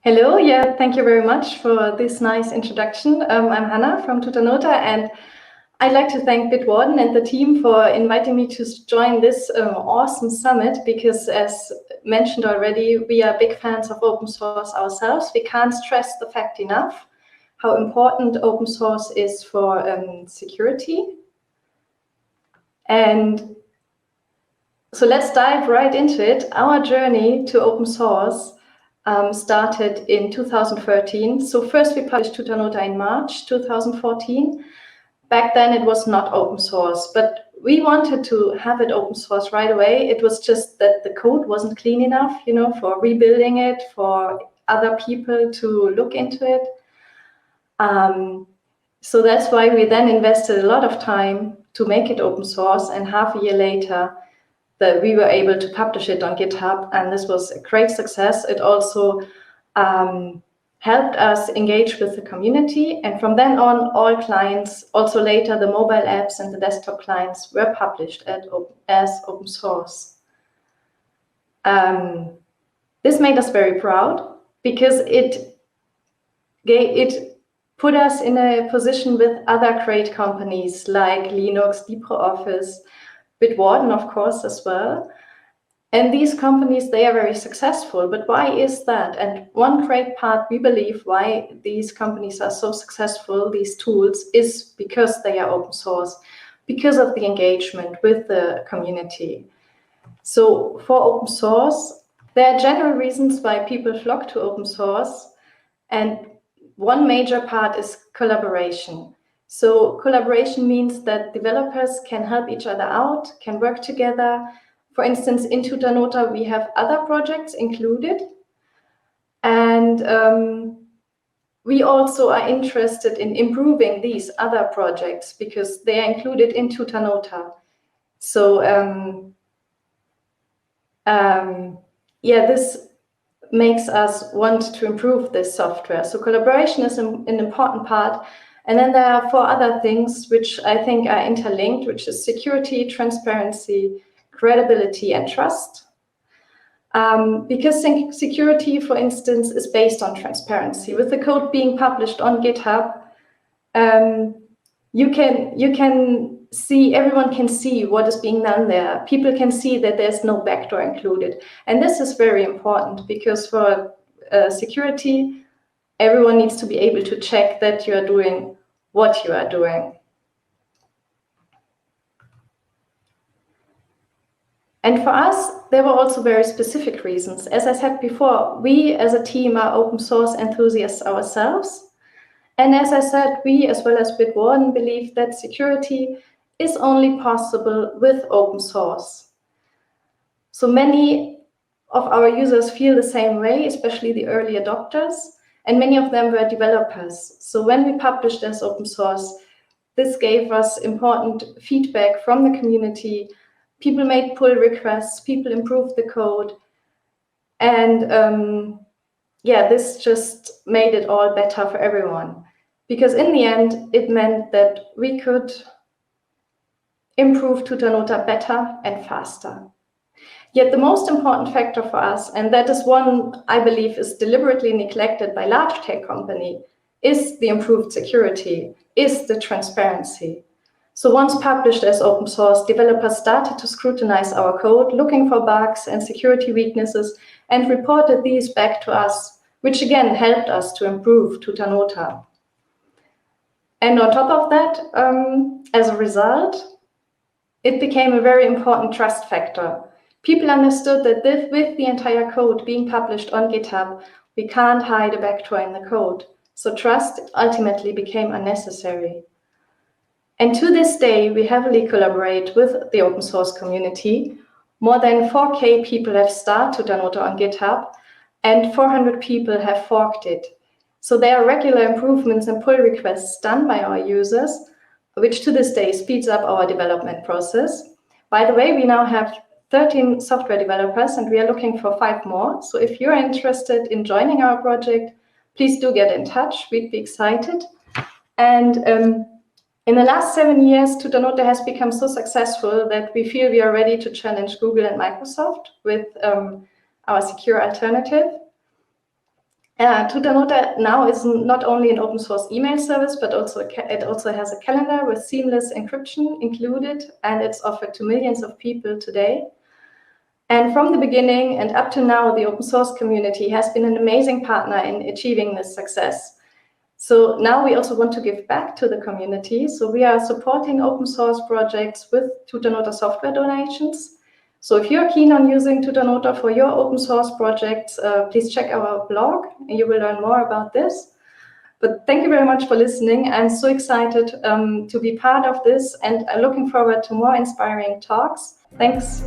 Hello, yeah, thank you very much for this nice introduction. I'm Hanna from Tutanota, and I'd like to thank Bitwarden and the team for inviting me to join this awesome summit, because as mentioned already, we are big fans of open source ourselves. We can't stress the fact enough how important open source is for security. And so let's dive right into it. Our journey to open source started in 2013. So first we published Tutanota in March 2014. Back then it was not open source, but we wanted to have it open source right away. It was just that the code wasn't clean enough, you know, for rebuilding it, for other people to look into it. So that's why we then invested a lot of time to make it open source, and half a year later that we were able to publish it on GitHub, and this was a great success. It also helped us engage with the community, and from then on, all clients, also later the mobile apps and the desktop clients, were published as open source. This made us very proud, because it put us in a position with other great companies like Linux, LibreOffice, Bitwarden, of course, as well. And these companies, they are very successful. But why is that? And one great part, we believe, why these companies are so successful, these tools, is because they are open source, because of the engagement with the community. So for open source, there are general reasons why people flock to open source. And one major part is collaboration. So collaboration means that developers can help each other out, can work together. For instance, in Tutanota, we have other projects included. And we also are interested in improving these other projects because they are included in Tutanota. So yeah, this makes us want to improve this software. So collaboration is an important part. And then there are 4 other things which I think are interlinked, which is security, transparency, credibility, and trust. Because security, for instance, is based on transparency. With the code being published on GitHub, you can see, everyone can see what is being done there. People can see that there's no backdoor included. And this is very important, because for security, everyone needs to be able to check that you are doing what you are doing. And for us, there were also very specific reasons. As I said before, we as a team are open source enthusiasts ourselves. And as I said, we, as well as Bitwarden, believe that security is only possible with open source. So many of our users feel the same way, especially the early adopters, and many of them were developers. So when we published as open source, this gave us important feedback from the community. People made pull requests, people improved the code, and yeah, this just made it all better for everyone. Because in the end, it meant that we could improve Tutanota better and faster. Yet the most important factor for us, and that is one I believe is deliberately neglected by large tech companies, is the improved security, is the transparency. So once published as open source, developers started to scrutinize our code, looking for bugs and security weaknesses, and reported these back to us, which again helped us to improve Tutanota. And on top of that, as a result, it became a very important trust factor. People understood that with the entire code being published on GitHub, we can't hide a backdoor in the code. So trust ultimately became unnecessary. And to this day, we heavily collaborate with the open source community. More than 4K people have started Tutanota on GitHub, and 400 people have forked it. So there are regular improvements and pull requests done by our users, which to this day speeds up our development process. By the way, we now have 13 software developers, and we are looking for 5 more. So if you're interested in joining our project, please do get in touch. We'd be excited. And in the last 7 years, Tutanota has become so successful that we feel we are ready to challenge Google and Microsoft with our secure alternative. Tutanota now is not only an open source email service, but it also has a calendar with seamless encryption included, and it's offered to millions of people today. And from the beginning and up to now, the open source community has been an amazing partner in achieving this success. So now we also want to give back to the community. So we are supporting open source projects with Tutanota software donations. So if you're keen on using Tutanota for your open source projects, please check our blog and you will learn more about this. But thank you very much for listening. I'm so excited to be part of this, and I'm looking forward to more inspiring talks. Thanks.